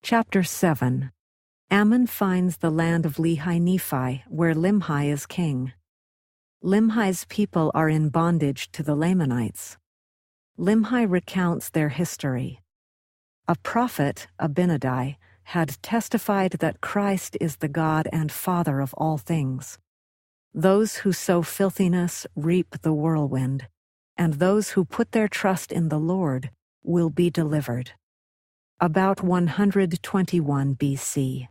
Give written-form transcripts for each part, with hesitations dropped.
Chapter 7. Ammon finds the land of Lehi-Nephi, where Limhi is king. Limhi's people are in bondage to the Lamanites. Limhi recounts their history. A prophet, Abinadi, had testified that Christ is the God and Father of all things. Those who sow filthiness reap the whirlwind, and those who put their trust in the Lord will be delivered. About 121 BC.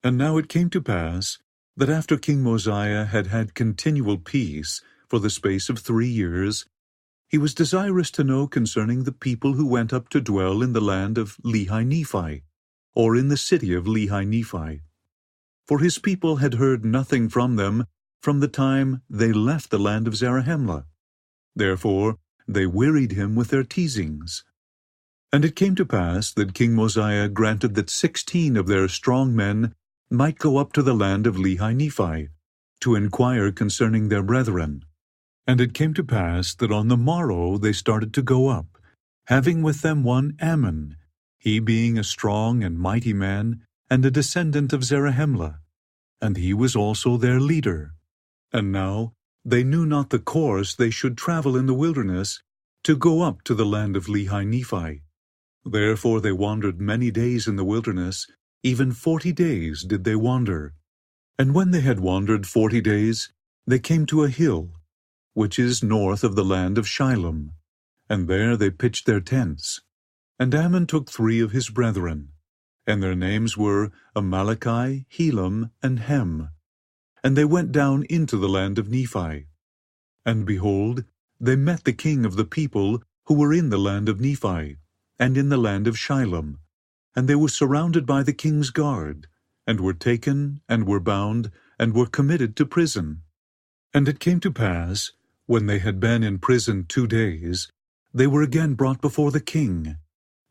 And now it came to pass that after King Mosiah had had continual peace for the space of 3 years, he was desirous to know concerning the people who went up to dwell in the land of Lehi-Nephi, or in the city of Lehi-Nephi. For his people had heard nothing from them from the time they left the land of Zarahemla. Therefore they wearied him with their teasings. And it came to pass that King Mosiah granted that 16 of their strong men might go up to the land of Lehi-Nephi, to inquire concerning their brethren. And it came to pass that on the morrow they started to go up, having with them one Ammon, he being a strong and mighty man, and a descendant of Zarahemla, and he was also their leader. And now they knew not the course they should travel in the wilderness, to go up to the land of Lehi-Nephi. Therefore they wandered many days in the wilderness, even 40 days did they wander. And when they had wandered 40 days, they came to a hill, which is north of the land of Shilom, and there they pitched their tents. And Ammon took 3 of his brethren, and their names were Amaleki, Helam, and Hem. And they went down into the land of Nephi. And behold, they met the king of the people who were in the land of Nephi, and in the land of Shilom, and they were surrounded by the king's guard, and were taken, and were bound, and were committed to prison. And it came to pass, when they had been in prison 2 days, they were again brought before the king,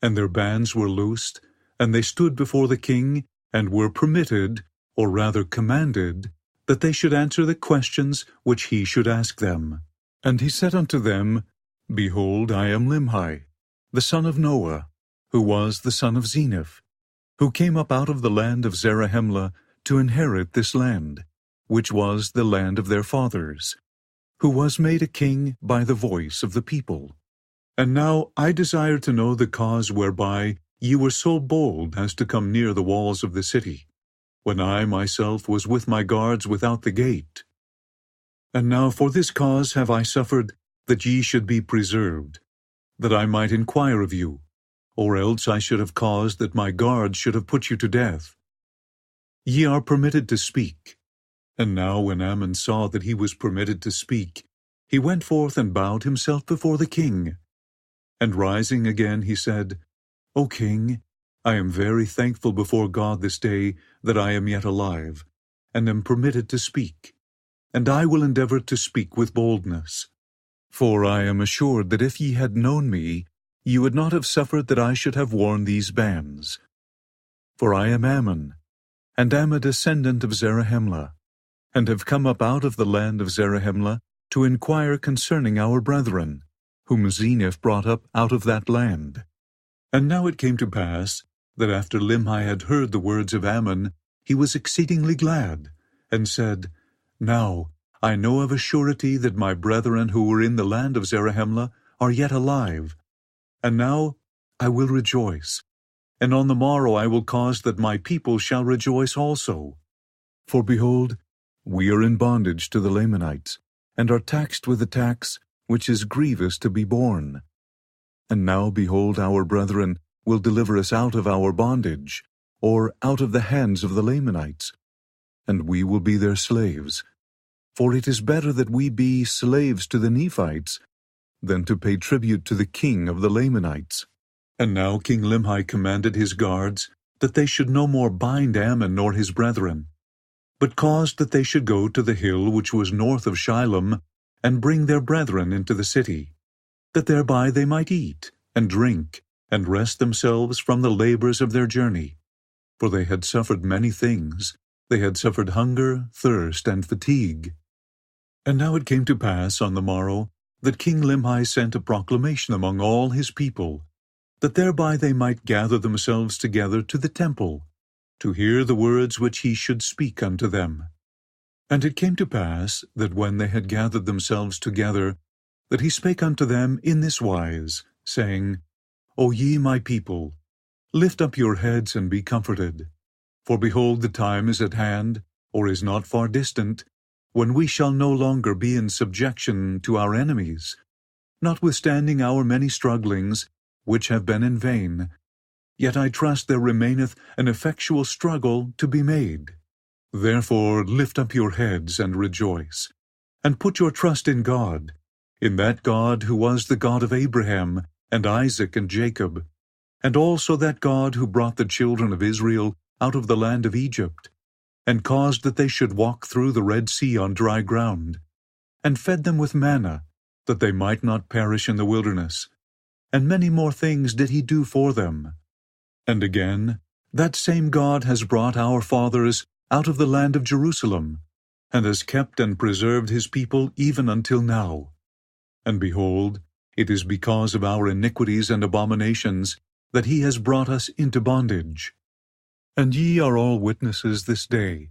and their bands were loosed, and they stood before the king, and were permitted, or rather commanded, that they should answer the questions which he should ask them. And he said unto them, Behold, I am Limhi, the son of Noah, who was the son of Zeneph, who came up out of the land of Zarahemla to inherit this land, which was the land of their fathers, who was made a king by the voice of the people. And now I desire to know the cause whereby ye were so bold as to come near the walls of the city, when I myself was with my guards without the gate. And now for this cause have I suffered that ye should be preserved, that I might inquire of you, or else I should have caused that my guards should have put you to death. Ye are permitted to speak. And now when Ammon saw that he was permitted to speak, he went forth and bowed himself before the king. And rising again he said, O king, I am very thankful before God this day that I am yet alive, and am permitted to speak. And I will endeavor to speak with boldness. For I am assured that if ye had known me, ye would not have suffered that I should have worn these bands. For I am Ammon, and am a descendant of Zarahemla, and have come up out of the land of Zarahemla to inquire concerning our brethren, whom Zeneph brought up out of that land. And now it came to pass that after Limhi had heard the words of Ammon, he was exceedingly glad, and said, Now I know of a surety that my brethren who were in the land of Zarahemla are yet alive. And now I will rejoice, and on the morrow I will cause that my people shall rejoice also. For behold, we are in bondage to the Lamanites, and are taxed with a tax which is grievous to be borne. And now behold, our brethren will deliver us out of our bondage, or out of the hands of the Lamanites, and we will be their slaves. For it is better that we be slaves to the Nephites than to pay tribute to the king of the Lamanites. And now King Limhi commanded his guards that they should no more bind Ammon nor his brethren, but caused that they should go to the hill which was north of Shilom, and bring their brethren into the city, that thereby they might eat, and drink, and rest themselves from the labors of their journey. For they had suffered many things. They had suffered hunger, thirst, and fatigue. And now it came to pass on the morrow that King Limhi sent a proclamation among all his people, that thereby they might gather themselves together to the temple, to hear the words which he should speak unto them. And it came to pass, that when they had gathered themselves together, that he spake unto them in this wise, saying, O ye my people, lift up your heads and be comforted. For behold, the time is at hand, or is not far distant, when we shall no longer be in subjection to our enemies, notwithstanding our many strugglings, which have been in vain. Yet I trust there remaineth an effectual struggle to be made. Therefore lift up your heads and rejoice, and put your trust in God, in that God who was the God of Abraham, and Isaac, and Jacob, and also that God who brought the children of Israel out of the land of Egypt, and caused that they should walk through the Red Sea on dry ground, and fed them with manna, that they might not perish in the wilderness. And many more things did he do for them. And again, that same God has brought our fathers out of the land of Jerusalem, and has kept and preserved his people even until now. And behold, it is because of our iniquities and abominations that he has brought us into bondage. And ye are all witnesses this day,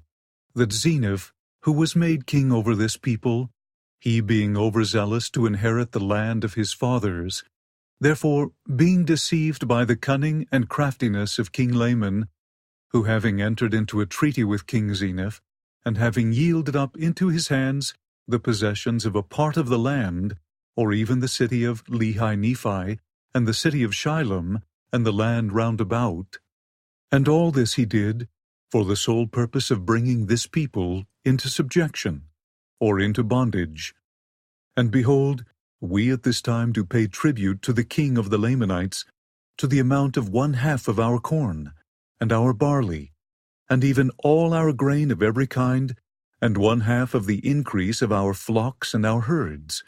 that Zeniff, who was made king over this people, he being overzealous to inherit the land of his fathers, therefore, being deceived by the cunning and craftiness of King Laman, who having entered into a treaty with King Zeniff, and having yielded up into his hands the possessions of a part of the land, or even the city of Lehi-Nephi, and the city of Shilom, and the land round about. And all this he did for the sole purpose of bringing this people into subjection, or into bondage. And behold, we at this time do pay tribute to the king of the Lamanites, to the amount of 1/2 of our corn, and our barley, and even all our grain of every kind, and 1/2 of the increase of our flocks and our herds,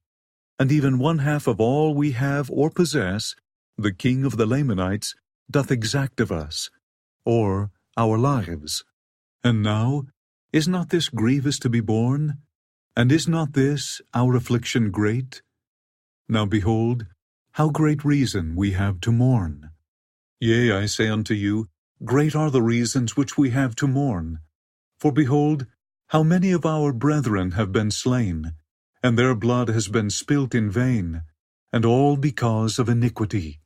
and even 1/2 of all we have or possess, the king of the Lamanites doth exact of us, or our lives. And now, is not this grievous to be borne? And is not this our affliction great? Now behold, how great reason we have to mourn. Yea, I say unto you, great are the reasons which we have to mourn. For behold, how many of our brethren have been slain, and their blood has been spilt in vain, and all because of iniquity.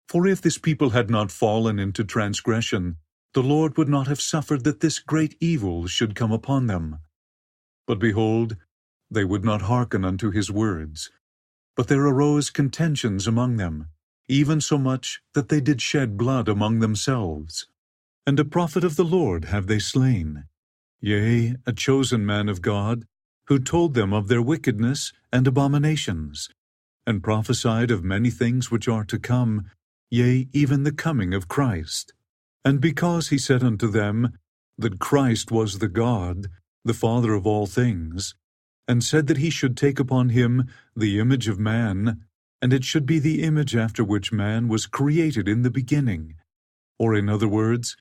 For if this people had not fallen into transgression, the Lord would not have suffered that this great evil should come upon them. But behold, they would not hearken unto his words. But there arose contentions among them, even so much that they did shed blood among themselves. And a prophet of the Lord have they slain, yea, a chosen man of God, who told them of their wickedness and abominations, and prophesied of many things which are to come, yea, even the coming of Christ. And because he said unto them that Christ was the God, the Father of all things, and said that he should take upon him the image of man, and it should be the image after which man was created in the beginning. Or in other words,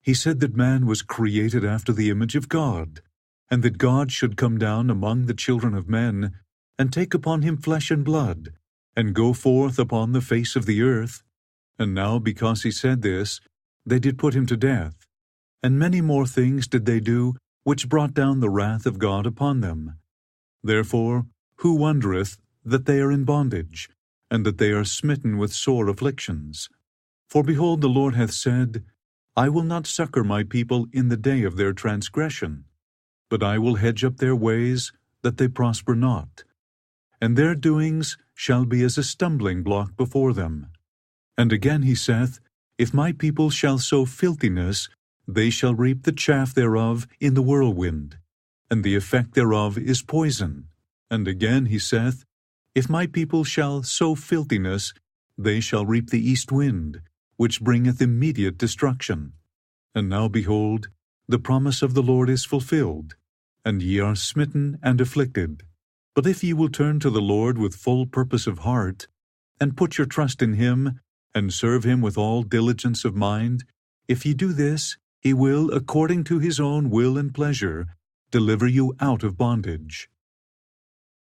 he said that man was created after the image of God, and that God should come down among the children of men, and take upon him flesh and blood, and go forth upon the face of the earth. And now, because he said this, they did put him to death. And many more things did they do, which brought down the wrath of God upon them. Therefore, who wondereth that they are in bondage, and that they are smitten with sore afflictions? For behold, the Lord hath said, I will not succor my people in the day of their transgression, but I will hedge up their ways, that they prosper not. And their doings shall be as a stumbling block before them. And again he saith, If my people shall sow filthiness, they shall reap the chaff thereof in the whirlwind, and the effect thereof is poison. And again he saith, If my people shall sow filthiness, they shall reap the east wind, which bringeth immediate destruction. And now behold, the promise of the Lord is fulfilled, and ye are smitten and afflicted. But if ye will turn to the Lord with full purpose of heart, and put your trust in him, and serve him with all diligence of mind, if ye do this, he will, according to his own will and pleasure, deliver you out of bondage.